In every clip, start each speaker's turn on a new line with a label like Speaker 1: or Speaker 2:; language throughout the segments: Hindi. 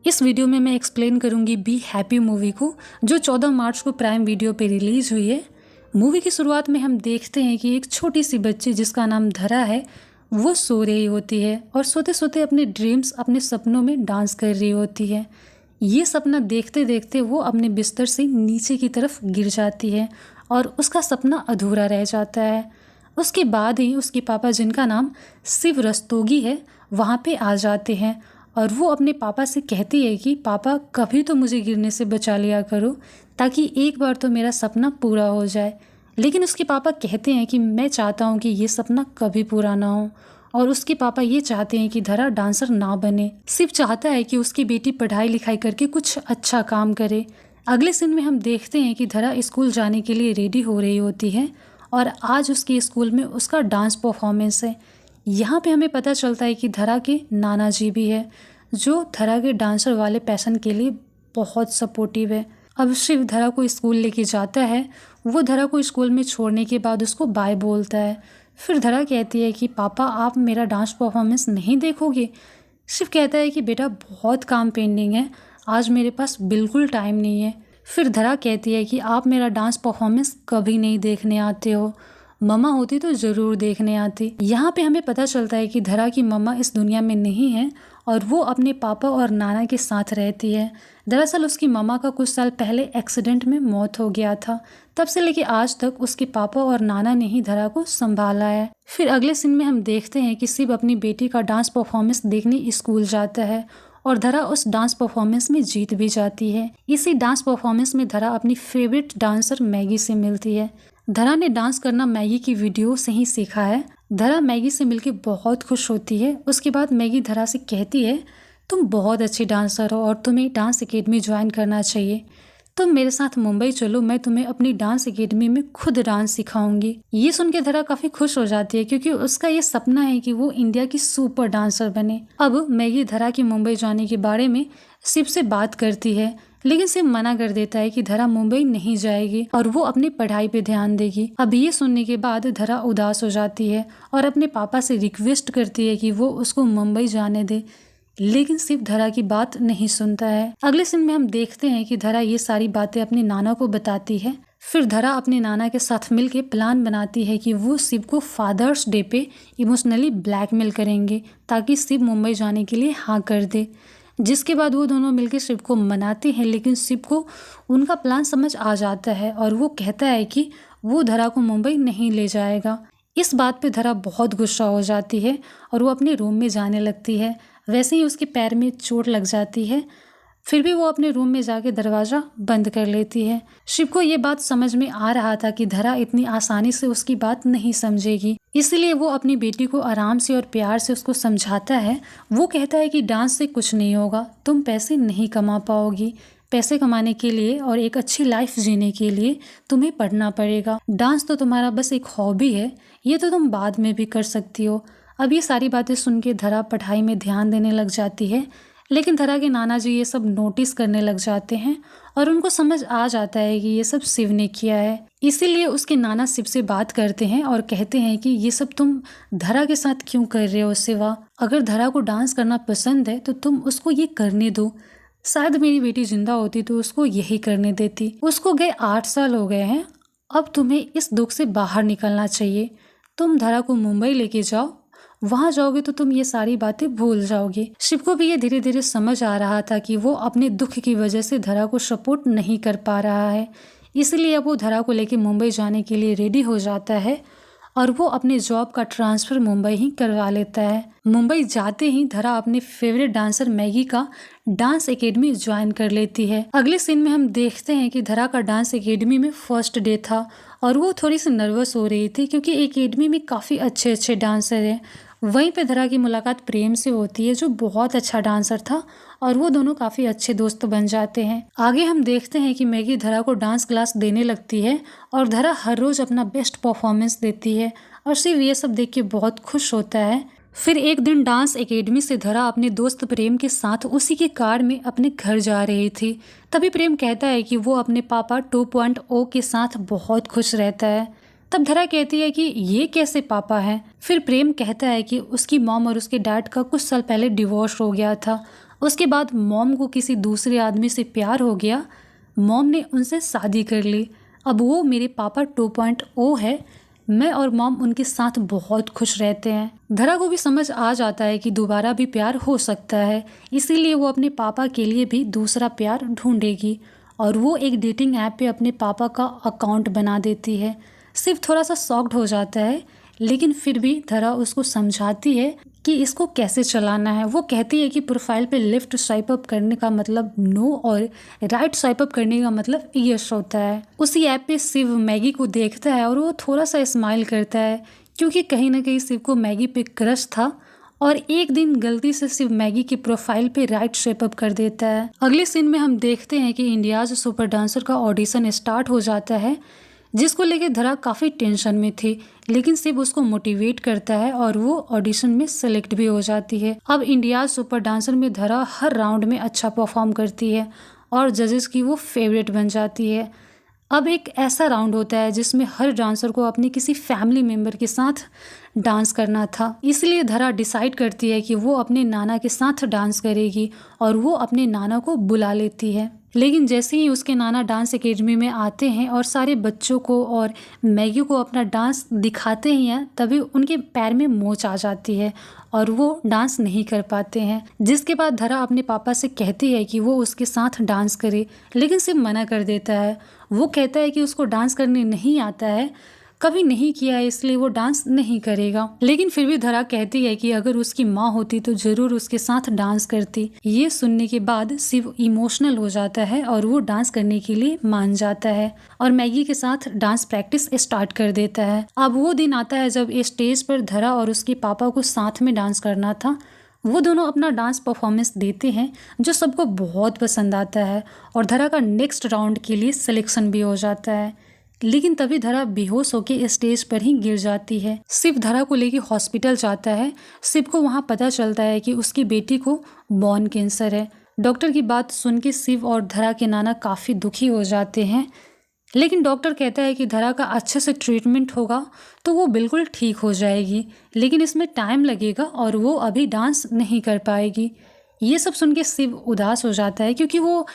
Speaker 1: इस वीडियो में मैं एक्सप्लेन करूंगी बी हैप्पी मूवी को, जो 14 मार्च को प्राइम वीडियो पे रिलीज हुई है। मूवी की शुरुआत में हम देखते हैं कि एक छोटी सी बच्ची जिसका नाम धरा है, वो सो रही होती है और सोते सोते अपने ड्रीम्स, अपने सपनों में डांस कर रही होती है। ये सपना देखते देखते वो अपने बिस्तर से नीचे की तरफ गिर जाती है और उसका सपना अधूरा रह जाता है। उसके बाद ही उसके पापा, जिनका नाम शिव रस्तोगी है, वहाँ पे आ जाते हैं और वो अपने पापा से कहती है कि पापा, कभी तो मुझे गिरने से बचा लिया करो ताकि एक बार तो मेरा सपना पूरा हो जाए। लेकिन उसके पापा कहते हैं कि मैं चाहता हूँ कि ये सपना कभी पूरा ना हो, और उसके पापा ये चाहते हैं कि धरा डांसर ना बने। शिव चाहता है कि उसकी बेटी पढ़ाई लिखाई करके कुछ अच्छा काम करे। अगले सीन में हम देखते हैं कि धरा स्कूल जाने के लिए रेडी हो रही होती है और आज उसके स्कूल में उसका डांस परफॉर्मेंस है। यहाँ पे हमें पता चलता है कि धरा के नाना जी भी है, जो धरा के डांसर वाले पैशन के लिए बहुत सपोर्टिव है। अब शिव धरा को स्कूल लेके जाता है। वो धरा को स्कूल में छोड़ने के बाद उसको बाय बोलता है। फिर धरा कहती है कि पापा, आप मेरा डांस परफॉर्मेंस नहीं देखोगे? शिव कहता है कि बेटा, बहुत काम पेंडिंग है, आज मेरे पास बिल्कुल टाइम नहीं है। फिर धरा कहती है कि आप मेरा डांस परफॉर्मेंस कभी नहीं देखने आते हो, मम्मा होती तो ज़रूर देखने आती। यहाँ पे हमें पता चलता है कि धरा की मम्मा इस दुनिया में नहीं है और वो अपने पापा और नाना के साथ रहती है। दरअसल उसकी मम्मा का कुछ साल पहले एक्सीडेंट में मौत हो गया था। तब से लेके आज तक उसके पापा और नाना ने ही धरा को संभाला है। फिर अगले सीन में हम देखते हैं कि शिव अपनी बेटी का डांस परफॉर्मेंस देखने स्कूल जाता है और धरा उस डांस परफॉर्मेंस में जीत भी जाती है। इसी डांस परफॉर्मेंस में धरा अपनी फेवरेट डांसर मैगी से मिलती है। धरा ने डांस करना मैगी की वीडियो से ही सीखा है। धरा मैगी से मिलके बहुत खुश होती है। उसके बाद मैगी धरा से कहती है, तुम बहुत अच्छी डांसर हो और तुम्हें डांस एकेडमी ज्वाइन करना चाहिए। तुम मेरे साथ मुंबई चलो, मैं तुम्हें अपनी डांस एकेडमी में खुद डांस सिखाऊंगी। ये सुन के धरा काफी खुश हो जाती है, क्योंकि उसका ये सपना है कि वो इंडिया की सुपर डांसर बने। अब मैगी धरा की मुंबई जाने के बारे में शिव से बात करती है, लेकिन शिव मना कर देता है कि धरा मुंबई नहीं जाएगी और वो अपनी पढ़ाई पे ध्यान देगी। अब ये सुनने के बाद धरा उदास हो जाती है और अपने पापा से रिक्वेस्ट करती है कि वो उसको मुंबई जाने दे, लेकिन शिव धरा की बात नहीं सुनता है। अगले सीन में हम देखते हैं कि धरा ये सारी बातें अपने नाना को बताती है। फिर धरा अपने नाना के साथ मिलके प्लान बनाती है कि वो शिव को फादर्स डे पे इमोशनली ब्लैकमेल करेंगे ताकि शिव मुंबई जाने के लिए हाँ कर दे। जिसके बाद वो दोनों मिलकर शिव को मनाते हैं, लेकिन शिव को उनका प्लान समझ आ जाता है और वो कहता है कि वो धरा को मुंबई नहीं ले जाएगा। इस बात पे धरा बहुत गुस्सा हो जाती है और वो अपने रूम में जाने लगती है। वैसे ही उसके पैर में चोट लग जाती है, फिर भी वो अपने रूम में जाके दरवाज़ा बंद कर लेती है। शिव को ये बात समझ में आ रहा था कि धरा इतनी आसानी से उसकी बात नहीं समझेगी, इसलिए वो अपनी बेटी को आराम से और प्यार से उसको समझाता है। वो कहता है कि डांस से कुछ नहीं होगा, तुम पैसे नहीं कमा पाओगी। पैसे कमाने के लिए और एक अच्छी लाइफ जीने के लिए तुम्हें पढ़ना पड़ेगा। डांस तो तुम्हारा बस एक हॉबी है, ये तो तुम बाद में भी कर सकती हो। अब ये सारी बातें सुन के धरा पढ़ाई में ध्यान देने लग जाती है, लेकिन धरा के नाना जी ये सब नोटिस करने लग जाते हैं और उनको समझ आ जाता है कि ये सब शिव ने किया है। इसीलिए उसके नाना शिव से बात करते हैं और कहते हैं कि ये सब तुम धरा के साथ क्यों कर रहे हो शिवा? अगर धरा को डांस करना पसंद है तो तुम उसको ये करने दो। शायद मेरी बेटी जिंदा होती तो उसको यही करने देती। उसको गए 8 साल हो गए हैं, अब तुम्हें इस दुख से बाहर निकलना चाहिए। तुम धरा को मुंबई लेके जाओ, वहां जाओगे तो तुम ये सारी बातें भूल जाओगे। शिव को भी ये धीरे धीरे समझ आ रहा था कि वो अपने दुख की वजह से धरा को सपोर्ट नहीं कर पा रहा है, इसलिए अब वो धरा को लेके मुंबई जाने के लिए रेडी हो जाता है और वो अपने जॉब का ट्रांसफर मुंबई ही करवा लेता है। मुंबई जाते ही धरा अपने फेवरेट डांसर मैगी का डांस एकेडमी ज्वाइन कर लेती है। अगले सीन में हम देखते हैं कि धरा का डांस एकेडमी में फर्स्ट डे था और वो थोड़ी सी नर्वस हो रही थी, क्योंकि एकेडमी में काफ़ी अच्छे अच्छे डांसर हैं। वहीं पे धरा की मुलाकात प्रेम से होती है, जो बहुत अच्छा डांसर था, और वो दोनों काफ़ी अच्छे दोस्त बन जाते हैं। आगे हम देखते हैं कि मैगी धरा को डांस क्लास देने लगती है और धरा हर रोज़ अपना बेस्ट परफॉर्मेंस देती है और शिव ये सब देख के बहुत खुश होता है। फिर एक दिन डांस एकेडमी से धरा अपने दोस्त प्रेम के साथ उसी की कार में अपने घर जा रही थी। तभी प्रेम कहता है कि वो अपने पापा 2.0 के साथ बहुत खुश रहता है। तब धरा कहती है कि ये कैसे पापा हैं? फिर प्रेम कहता है कि उसकी मॉम और उसके डैड का कुछ साल पहले डिवोर्स हो गया था उसके बाद मॉम को किसी दूसरे आदमी से प्यार हो गया, मॉम ने उनसे शादी कर ली। अब वो मेरे पापा 2.0 है। मैं और मॉम उनके साथ बहुत खुश रहते हैं। धरा को भी समझ आ जाता है कि दोबारा भी प्यार हो सकता है, इसीलिए वो अपने पापा के लिए भी दूसरा प्यार ढूंढेगी और वो एक डेटिंग ऐप पे अपने पापा का अकाउंट बना देती है। सिर्फ थोड़ा सा शॉक्ड हो जाता है, लेकिन फिर भी धरा उसको समझाती है कि इसको कैसे चलाना है। वो कहती है कि प्रोफाइल पे लेफ्ट स्वाइप अप करने का मतलब नो और राइट स्वाइप अप करने का मतलब यस होता है। उसी ऐप पे शिव मैगी को देखता है और वो थोड़ा सा स्माइल करता है, क्योंकि कहीं ना कहीं शिव को मैगी पे क्रश था। और एक दिन गलती से शिव मैगी की प्रोफाइल पे राइट स्वाइप अप कर देता है। अगले सीन में हम देखते हैं कि इंडियाज सुपर डांसर का ऑडिशन स्टार्ट हो जाता है, जिसको लेके धरा काफ़ी टेंशन में थी, लेकिन शिव उसको मोटिवेट करता है और वो ऑडिशन में सेलेक्ट भी हो जाती है। अब इंडिया सुपर डांसर में धरा हर राउंड में अच्छा परफॉर्म करती है और जजेस की वो फेवरेट बन जाती है। अब एक ऐसा राउंड होता है जिसमें हर डांसर को अपने किसी फैमिली मेम्बर के साथ डांस करना था, इसलिए धरा डिसाइड करती है कि वो अपने नाना के साथ डांस करेगी और वो अपने नाना को बुला लेती है। लेकिन जैसे ही उसके नाना डांस एकेडमी में आते हैं और सारे बच्चों को और मैगी को अपना डांस दिखाते ही हैं, तभी उनके पैर में मोच आ जाती है और वो डांस नहीं कर पाते हैं। जिसके बाद धरा अपने पापा से कहती है कि वो उसके साथ डांस करे, लेकिन सिर्फ मना कर देता है। वो कहता है कि उसको डांस करने नहीं आता है, कभी नहीं किया है, इसलिए वो डांस नहीं करेगा। लेकिन फिर भी धरा कहती है कि अगर उसकी माँ होती तो जरूर उसके साथ डांस करती। ये सुनने के बाद शिव इमोशनल हो जाता है और वो डांस करने के लिए मान जाता है और मैगी के साथ डांस प्रैक्टिस स्टार्ट कर देता है। अब वो दिन आता है जब स्टेज पर धरा और उसके पापा को साथ में डांस करना था। वो दोनों अपना डांस परफॉर्मेंस देते हैं जो सबको बहुत पसंद आता है और धरा का नेक्स्ट राउंड के लिए सिलेक्शन भी हो जाता है। लेकिन तभी धरा बेहोश होकर स्टेज पर ही गिर जाती है। शिव धरा को लेकर हॉस्पिटल जाता है। शिव को वहाँ पता चलता है कि उसकी बेटी को बोन कैंसर है। डॉक्टर की बात सुन के शिव और धरा के नाना काफ़ी दुखी हो जाते हैं, लेकिन डॉक्टर कहता है कि धरा का अच्छे से ट्रीटमेंट होगा तो वो बिल्कुल ठीक हो जाएगी, लेकिन इसमें टाइम लगेगा और वो अभी डांस नहीं कर पाएगी। ये सब सुन के शिव उदास हो जाता है, क्योंकि वो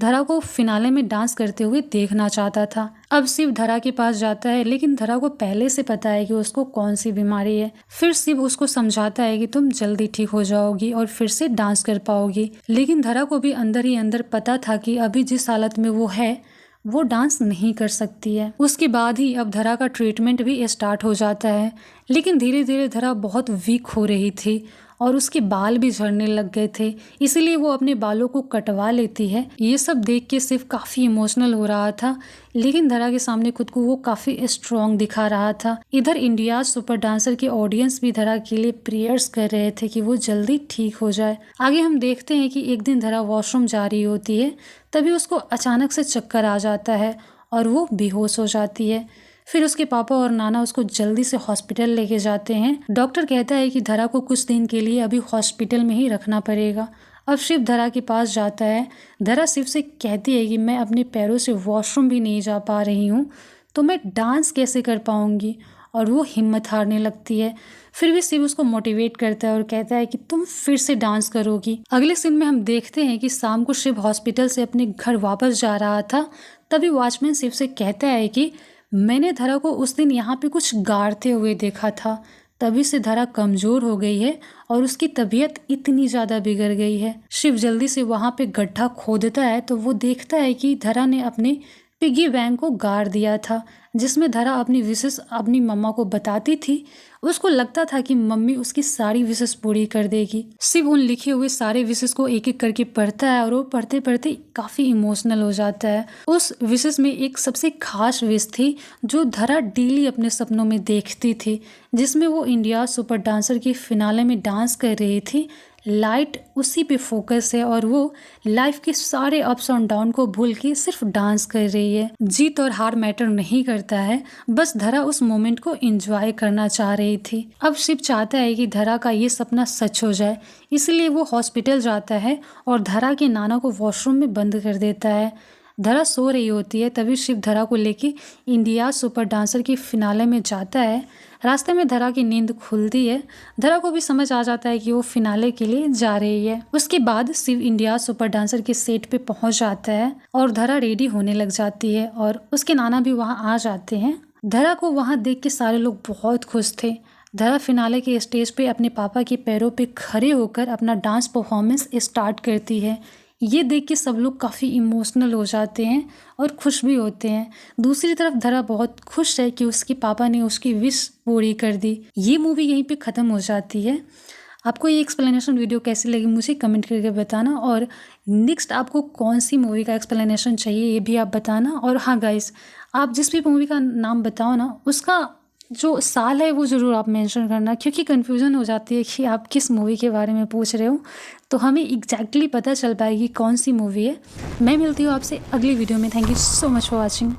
Speaker 1: धरा को फिनाले में डांस करते हुए देखना चाहता था। अब शिव धरा के पास जाता है, लेकिन धरा को पहले से पता है कि उसको कौन सी बीमारी है। फिर शिव उसको समझाता है कि तुम जल्दी ठीक हो जाओगी और फिर से डांस कर पाओगी। लेकिन धरा को भी अंदर ही अंदर पता था कि अभी जिस हालत में वो है वो डांस नहीं कर सकती है। उसके बाद ही अब धरा का ट्रीटमेंट भी स्टार्ट हो जाता है, लेकिन धीरे धीरे धरा बहुत वीक हो रही थी और उसके बाल भी झड़ने लग गए थे, इसीलिए वो अपने बालों को कटवा लेती है। ये सब देख के सिर्फ काफ़ी इमोशनल हो रहा था, लेकिन धरा के सामने खुद को वो काफ़ी स्ट्रॉन्ग दिखा रहा था। इधर इंडिया सुपर डांसर के ऑडियंस भी धरा के लिए प्रेयर्स कर रहे थे कि वो जल्दी ठीक हो जाए। आगे हम देखते हैं कि एक दिन धरा वॉशरूम जा रही होती है, तभी उसको अचानक से चक्कर आ जाता है और वो बेहोश हो जाती है। फिर उसके पापा और नाना उसको जल्दी से हॉस्पिटल लेके जाते हैं। डॉक्टर कहता है कि धरा को कुछ दिन के लिए अभी हॉस्पिटल में ही रखना पड़ेगा। अब शिव धरा के पास जाता है। धरा शिव से कहती है कि मैं अपने पैरों से वॉशरूम भी नहीं जा पा रही हूँ, तो मैं डांस कैसे कर पाऊँगी, और वो हिम्मत हारने लगती है। फिर भी शिव उसको मोटिवेट करता है और कहता है कि तुम फिर से डांस करोगी। अगले सीन में हम देखते हैं कि शाम को शिव हॉस्पिटल से अपने घर वापस जा रहा था, तभी वॉचमैन शिव से कहता है कि मैंने धरा को उस दिन यहाँ पे कुछ गाड़ते हुए देखा था, तभी से धरा कमज़ोर हो गई है और उसकी तबीयत इतनी ज़्यादा बिगड़ गई है। शिव जल्दी से वहाँ पे गड्ढा खोदता है तो वो देखता है कि धरा ने अपने पिगी बैंक को गाड़ दिया था, जिसमें धरा अपनी विशेष अपनी मम्मा को बताती थी। उसको लगता था कि मम्मी उसकी सारी विशेष पूरी कर देगी। शिव उन लिखे हुए सारे विशेष को एक एक करके पढ़ता है और वो पढ़ते पढ़ते काफ़ी इमोशनल हो जाता है। उस विशेष में एक सबसे खास विश थी जो धरा डेली अपने सपनों में देखती थी, जिसमें वो इंडिया सुपर डांसर की फिनाले में डांस कर रही थी। लाइट उसी पे फोकस है और वो लाइफ के सारे अप्स एंड डाउन को भूल के सिर्फ डांस कर रही है। जीत और हार मैटर नहीं करता है, बस धरा उस मोमेंट को एंजॉय करना चाह रही थी। अब शिव चाहता है कि धरा का ये सपना सच हो जाए, इसलिए वो हॉस्पिटल जाता है और धरा के नाना को वॉशरूम में बंद कर देता है। धरा सो रही होती है, तभी शिव धरा को लेके इंडिया सुपर डांसर की फिनाले में जाता है। रास्ते में धरा की नींद खुलती है। धरा को भी समझ आ जाता है कि वो फिनाले के लिए जा रही है। उसके बाद शिव इंडिया सुपर डांसर के सेट पे पहुंच जाता है और धरा रेडी होने लग जाती है और उसके नाना भी वहां आ जाते हैं। धरा को वहां देख के सारे लोग बहुत खुश थे। धरा फिनाले के स्टेज पे अपने पापा के पैरों पे खड़े होकर अपना डांस परफॉर्मेंस स्टार्ट करती है। ये देख के सब लोग काफ़ी इमोशनल हो जाते हैं और खुश भी होते हैं। दूसरी तरफ धरा बहुत खुश है कि उसके पापा ने उसकी विश पूरी कर दी। ये मूवी यहीं पे ख़त्म हो जाती है। आपको ये एक्सप्लेनेशन वीडियो कैसी लगी मुझे कमेंट करके बताना, और नेक्स्ट आपको कौन सी मूवी का एक्सप्लेनेशन चाहिए ये भी आप बताना। और हाँ गाइस, आप जिस भी मूवी का नाम बताओ ना, उसका जो साल है वो ज़रूर आप मेंशन करना, क्योंकि कन्फ्यूज़न हो जाती है कि आप किस मूवी के बारे में पूछ रहे हो, तो हमें एग्जैक्टली पता चल पाएगी कौन सी मूवी है। मैं मिलती हूँ आपसे अगली वीडियो में। Thank you so much for watching.